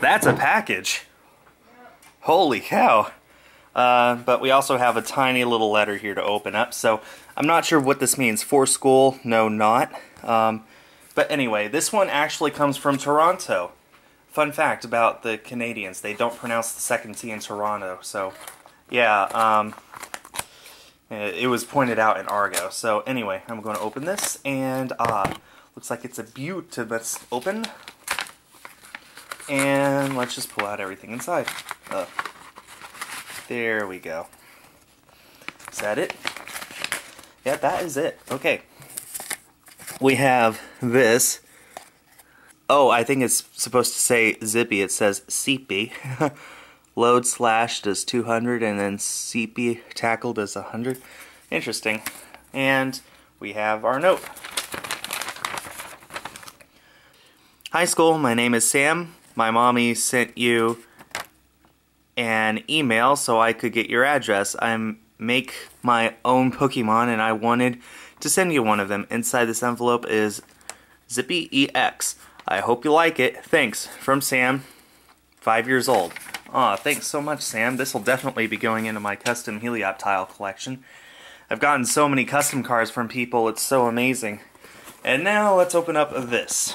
That's a package. Holy cow. But we also have a tiny little letter here to open up, so I'm not sure what this means. For school? No, not. But anyway, this one actually comes from Toronto. Fun fact about the Canadians, they don't pronounce the second T in Toronto, so yeah, it was pointed out in Argo. So anyway, I'm going to open this, and looks like it's a beaut. Let's open, and let's just pull out everything inside. There we go. Is that it? Yeah, that is it. Okay. We have this. Oh, I think it's supposed to say zippy. It says CP. Load slash does 200, and then CP tackle does 100. Interesting. And we have our note. Hi school, my name is Sam. My mommy sent you an email so I could get your address. I make my own Pokemon and I wanted to send you one of them. Inside this envelope is Zippy EX. I hope you like it. Thanks. From Sam, 5 years old. Aw, thanks so much, Sam. This will definitely be going into my custom Helioptile collection. I've gotten so many custom cards from people, it's so amazing. And now let's open up this.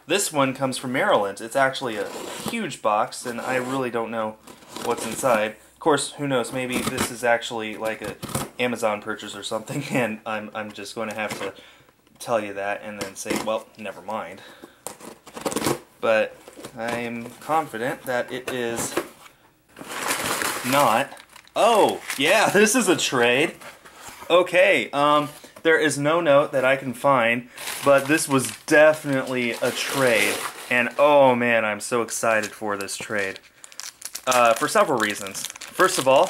This one comes from Maryland. It's actually a huge box, and I really don't know what's inside. Of course, who knows, maybe this is actually like a Amazon purchase or something, and I'm just going to have to tell you that and then say, well, never mind. But I'm confident that it is not. Oh, yeah, this is a trade. Okay, there is no note that I can find, but this was definitely a trade. And oh man, I'm so excited for this trade. For several reasons. First of all,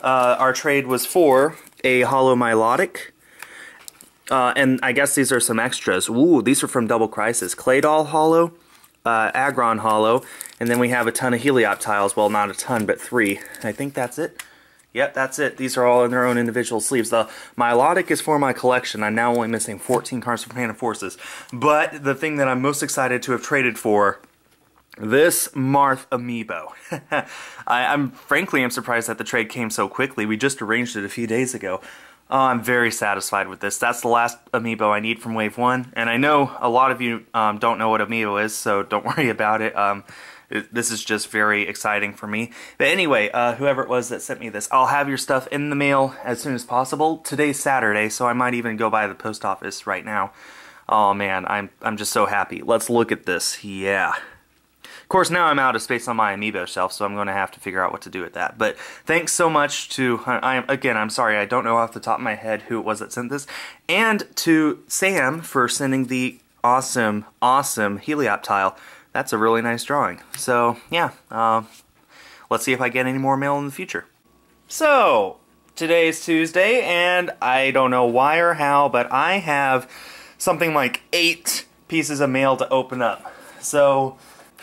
our trade was for a Holo Milotic. And I guess these are some extras. Ooh, these are from Double Crisis. Claydol Holo, Aggron Holo, and then we have a ton of Helioptiles. Well, not a ton, but 3. I think that's it. Yep, that's it. These are all in their own individual sleeves. The Milotic is for my collection. I'm now only missing 14 cards from Panda Forces. But the thing that I'm most excited to have traded for, this Marth Amiibo. I'm frankly surprised that the trade came so quickly. We just arranged it a few days ago. I'm very satisfied with this. That's the last Amiibo I need from Wave 1. And I know a lot of you don't know what Amiibo is, so don't worry about it. This is just very exciting for me. But anyway, whoever it was that sent me this, I'll have your stuff in the mail as soon as possible. Today's Saturday, so I might even go by the post office right now. Oh man, I'm just so happy. Let's look at this. Yeah. Of course, now I'm out of space on my Amiibo shelf, so I'm going to have to figure out what to do with that. But thanks so much to, I'm sorry, I don't know off the top of my head who it was that sent this, and to Sam for sending the awesome, awesome Helioptile. That's a really nice drawing. So, yeah, let's see if I get any more mail in the future. So, today's Tuesday, and I don't know why or how, but I have something like 8 pieces of mail to open up. So,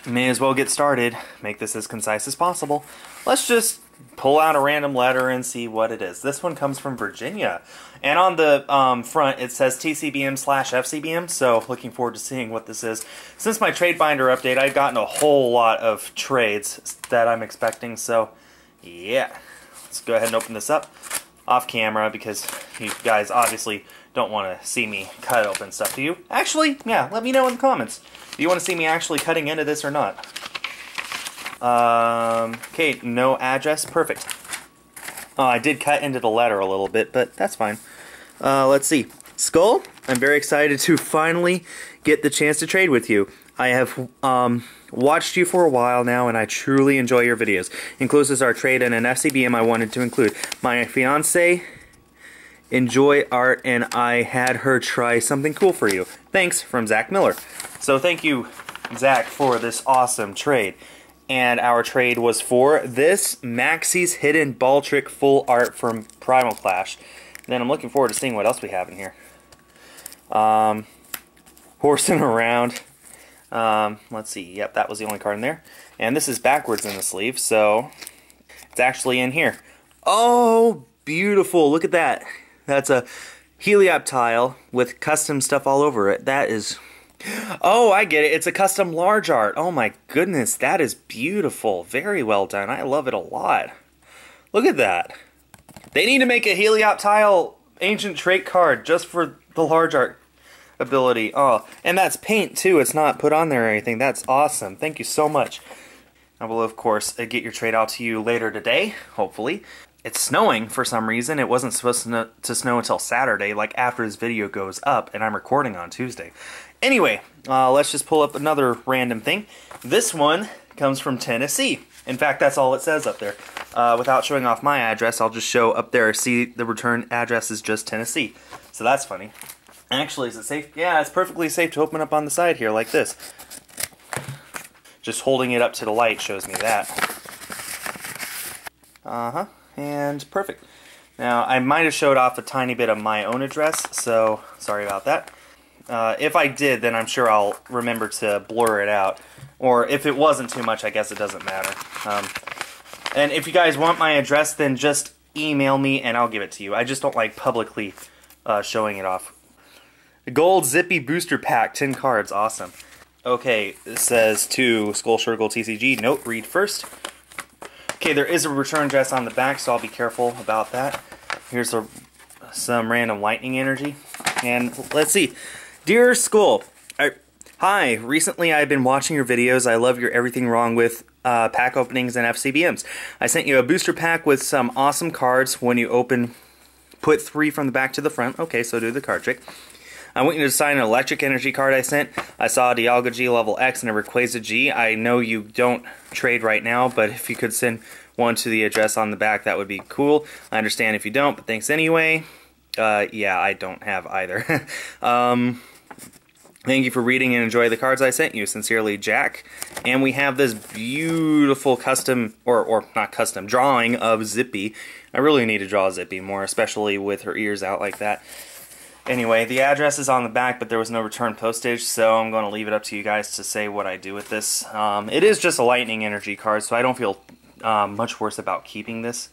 may as well get started. Make this as concise as possible. Let's just pull out a random letter and see what it is. This one comes from Virginia. And on the front it says TCBM/FCBM, so looking forward to seeing what this is. Since my trade binder update, I've gotten a whole lot of trades that I'm expecting, so yeah. Let's go ahead and open this up off camera because you guys obviously don't want to see me cut open stuff, do you? Actually, yeah, let me know in the comments. Do you want to see me actually cutting into this or not? Okay, no address. Perfect. Oh, I did cut into the letter a little bit, but that's fine. Let's see. Skull, I'm very excited to finally get the chance to trade with you. I have watched you for a while now, and I truly enjoy your videos. Encloses our trade and an FCBM I wanted to include. My fiance enjoy art, and I had her try something cool for you. Thanks, from Zach Miller. So thank you, Zach, for this awesome trade. And our trade was for this Maxie's Hidden Ball Trick full art from Primal Clash. Then I'm looking forward to seeing what else we have in here. Horsing around. Let's see. Yep, that was the only card in there. And this is backwards in the sleeve, so it's actually in here. Oh, beautiful. Look at that. That's a Helioptile with custom stuff all over it. That is Oh, I get it. It's a custom large art. Oh my goodness, that is beautiful. Very well done. I love it a lot. Look at that. They need to make a Helioptile Ancient Trait card just for the large art ability. Oh, and that's paint too. It's not put on there or anything. That's awesome. Thank you so much. I will, of course, get your trait out to you later today, hopefully. It's snowing for some reason. It wasn't supposed to snow until Saturday, like after this video goes up, and I'm recording on Tuesday. Anyway, let's just pull up another random thing. This one comes from Tennessee. In fact, that's all it says up there. Without showing off my address, I'll just show up there. See, the return address is just Tennessee. So that's funny. Actually, is it safe? Yeah, it's perfectly safe to open up on the side here like this. Just holding it up to the light shows me that. And perfect. Now, I might have showed off a tiny bit of my own address, so sorry about that. If I did, then I'm sure I'll remember to blur it out. Or if it wasn't too much, I guess it doesn't matter. And if you guys want my address, then just email me and I'll give it to you. I just don't like publicly showing it off. The Gold Zippy Booster Pack, 10 cards, awesome. Okay, it says to Skull Circle TCG, note, read first. Okay, there is a return address on the back, so I'll be careful about that. Here's some random lightning energy. And let's see. Dear Skull, hi, recently I've been watching your videos. I love your everything wrong with pack openings and FCBMs. I sent you a booster pack with some awesome cards. When you open, put 3 from the back to the front. Okay, so do the card trick. I want you to sign an electric energy card I sent. I saw a Dialga G level X and a Rayquaza G. I know you don't trade right now, but if you could send one to the address on the back, that would be cool. I understand if you don't, but thanks anyway. Yeah, I don't have either. Thank you for reading and enjoy the cards I sent you. Sincerely, Jack. And we have this beautiful custom, or not custom, drawing of Zippy. I really need to draw Zippy more, especially with her ears out like that. Anyway, the address is on the back, but there was no return postage, so I'm going to leave it up to you guys to say what I do with this. It is just a lightning energy card, so I don't feel much worse about keeping this.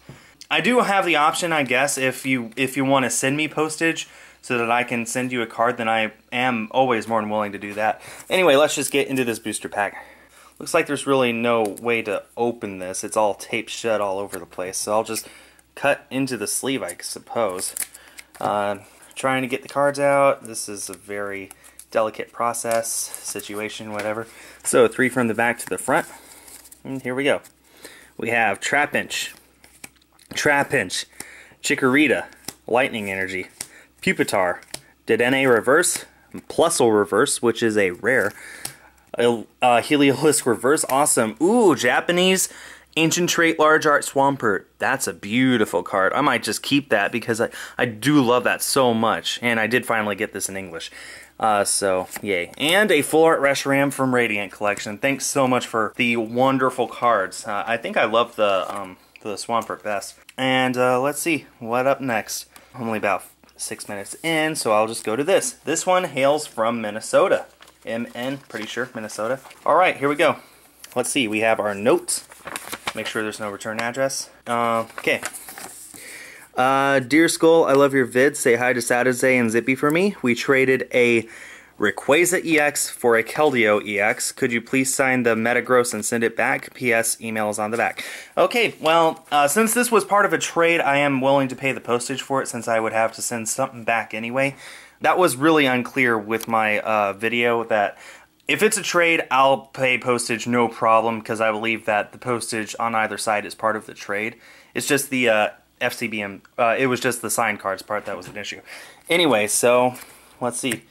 I do have the option, I guess, if you want to send me postage so that I can send you a card, then I am always more than willing to do that. Anyway, let's just get into this booster pack. Looks like there's really no way to open this. It's all taped shut all over the place, so I'll just cut into the sleeve, I suppose. Trying to get the cards out. This is a very delicate process, situation, whatever. So 3 from the back to the front. And here we go. We have Trapinch, Chikorita, Lightning Energy, Pupitar, Dedenne Reverse, Plusle Reverse, which is a rare, Heliolisk Reverse, awesome. Ooh, Japanese Ancient Trait Large Art Swampert. That's a beautiful card. I might just keep that because I do love that so much. And I did finally get this in English. So, yay. And a Full Art Reshiram from Radiant Collection. Thanks so much for the wonderful cards. I think I love the Swampert best. And let's see, what up next? Only about 6 minutes in, so I'll just go to this. This one hails from Minnesota. MN, pretty sure, Minnesota. Alright, here we go. Let's see, we have our notes. Make sure there's no return address. Okay. Dear Skull, I love your vids. Say hi to Saturday and Zippy for me. We traded a Rayquaza EX for a Keldeo EX. Could you please sign the Metagross and send it back? P.S. Email is on the back. Okay, well, since this was part of a trade, I am willing to pay the postage for it since I would have to send something back anyway. That was really unclear with my video that if it's a trade, I'll pay postage no problem because I believe that the postage on either side is part of the trade. It's just the FCBM, it was just the signed cards part that was an issue. Anyway, so let's see.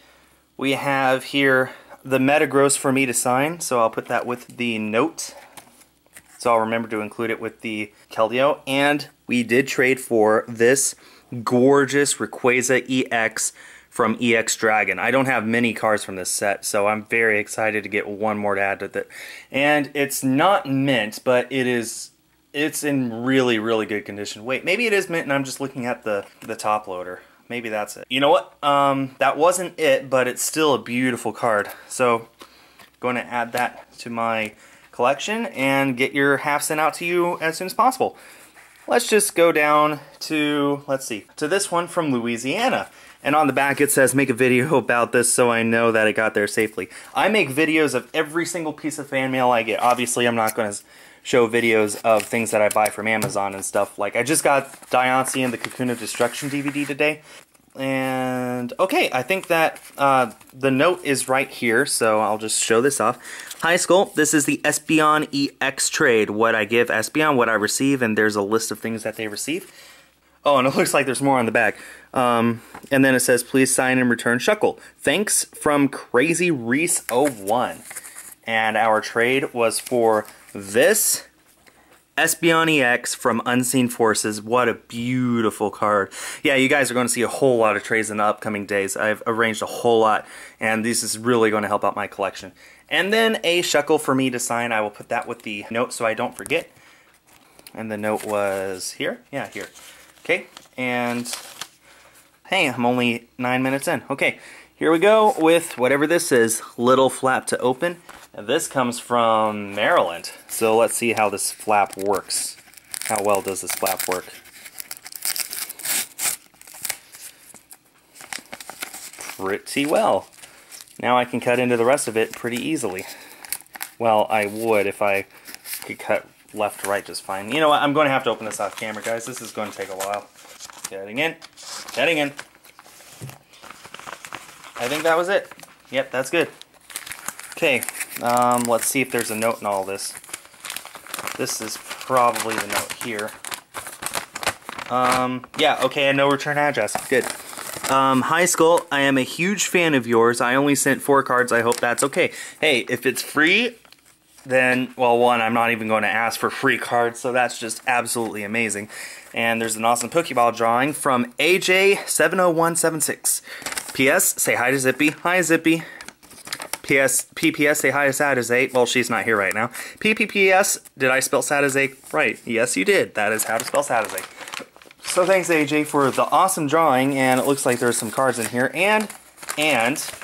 We have here the Metagross for me to sign, so I'll put that with the note. So I'll remember to include it with the Keldeo. And we did trade for this gorgeous Rayquaza EX from EX Dragon. I don't have many cards from this set, so I'm very excited to get one more to add to it. And it's not mint, but it's in really, really good condition. Wait, maybe it is mint and I'm just looking at the top loader. Maybe that's it. You know what? That wasn't it, but it's still a beautiful card. So, going to add that to my collection and get your half sent out to you as soon as possible. Let's just go down to, let's see, to this one from Louisiana. And on the back it says, make a video about this so I know that it got there safely. I make videos of every single piece of fan mail I get. Obviously, I'm not going to show videos of things that I buy from Amazon and stuff. Like, I just got Diancie and the Cocoon of Destruction DVD today. And, okay, I think that the note is right here, so I'll just show this off. Hi, Skull. This is the Espeon EX trade. What I give Espeon, what I receive, and there's a list of things that they receive. Oh, and it looks like there's more on the back. And then it says, please sign and return Shuckle. Thanks from Crazy Reese 01. And our trade was for this Espeon EX from Unseen Forces. What a beautiful card. Yeah, you guys are going to see a whole lot of trades in the upcoming days. I've arranged a whole lot, and this is really going to help out my collection. And then a Shuckle for me to sign. I will put that with the note so I don't forget. And the note was here? Yeah, here. Okay, and hey, I'm only 9 minutes in. Okay, here we go with whatever this is. Little flap to open. And this comes from Maryland. So let's see how this flap works. How well does this flap work? Pretty well. Now I can cut into the rest of it pretty easily. Well, I would if I could cut left to right just fine. You know what? I'm going to have to open this off camera, guys. This is going to take a while. Getting in. Getting in. I think that was it. Yep, that's good. Okay, let's see if there's a note in all this. This is probably the note here. Yeah, okay, a no return address. Good. Hi, Skull. I am a huge fan of yours. I only sent 4 cards. I hope that's okay. Hey, if it's free, then, well, one, I'm not even going to ask for free cards, so that's just absolutely amazing. And there's an awesome Pokeball drawing from AJ70176. P.S. Say hi to Zippy. Hi, Zippy. P.S. P.P.S. Say hi to Sadizate. Well, she's not here right now. P.P.P.S. Did I spell Sadizate right? Yes, you did. That is how to spell Sadizate. So thanks, AJ, for the awesome drawing, and it looks like there's some cards in here, and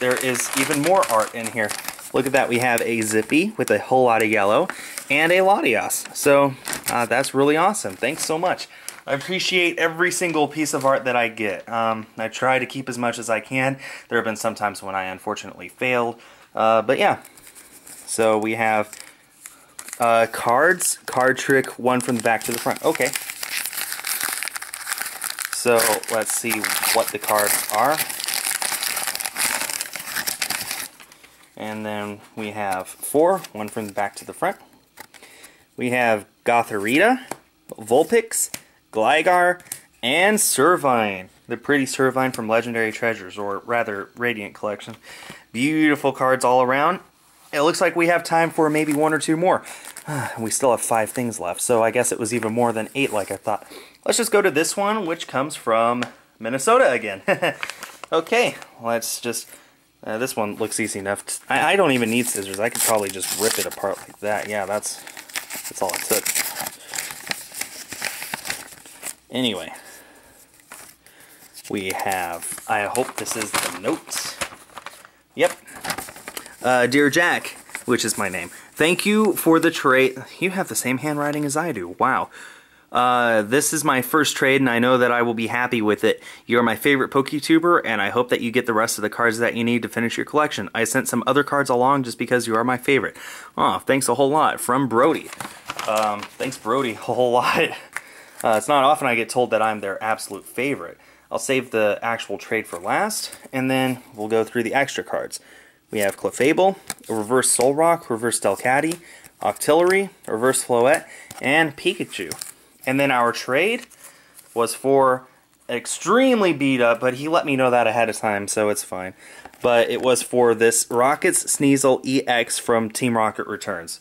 there is even more art in here. Look at that. We have a Zippy with a whole lot of yellow, and a Latias. So that's really awesome. Thanks so much. I appreciate every single piece of art that I get. I try to keep as much as I can. There have been some times when I unfortunately failed. But yeah, so we have cards, card trick, one from the back to the front. Okay. So let's see what the cards are. And then we have 4, one from the back to the front. We have Gothorita, Vulpix, Gligar, and Servine. The pretty Servine from Legendary Treasures, or rather Radiant Collection. Beautiful cards all around. It looks like we have time for maybe 1 or 2 more. We still have 5 things left, so I guess it was even more than 8 like I thought. Let's just go to this one, which comes from Minnesota again. Okay, let's just... this one looks easy enough. I don't even need scissors. I could probably just rip it apart like that. Yeah, that's all it took. Anyway, we have, I hope this is the note. Yep. Dear Jack, which is my name, thank you for the trade. You have the same handwriting as I do. Wow. This is my first trade, and I know that I will be happy with it. You are my favorite PokeTuber, and I hope that you get the rest of the cards that you need to finish your collection. I sent some other cards along just because you are my favorite. Oh, thanks a whole lot. From Brody. Thanks, Brody, a whole lot. It's not often I get told that I'm their absolute favorite. I'll save the actual trade for last, and then we'll go through the extra cards. We have Clefable, a Reverse Solrock, Reverse Delcatty, Octillery, Reverse Floette, and Pikachu. And then our trade was for extremely beat up, but he let me know that ahead of time, so it's fine. But it was for this Rockets Sneasel EX from Team Rocket Returns,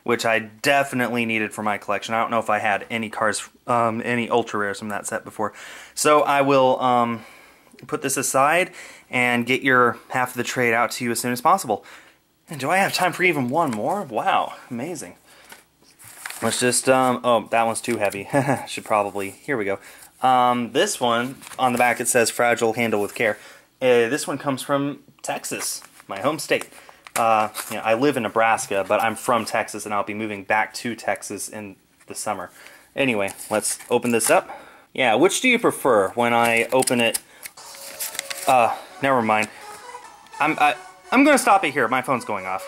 which I definitely needed for my collection. I don't know if I had any cards, any ultra rares from that set before. So I will put this aside and get your half of the trade out to you as soon as possible. And do I have time for even one more? Wow, amazing. Let's just, oh, that one's too heavy. Should probably, here we go. This one, on the back it says fragile, handle with care. This one comes from Texas, my home state. You know, I live in Nebraska, but I'm from Texas, and I'll be moving back to Texas in the summer. Anyway, let's open this up. Yeah, which do you prefer, when I open it Never mind. I'm gonna stop it here. My phone's going off.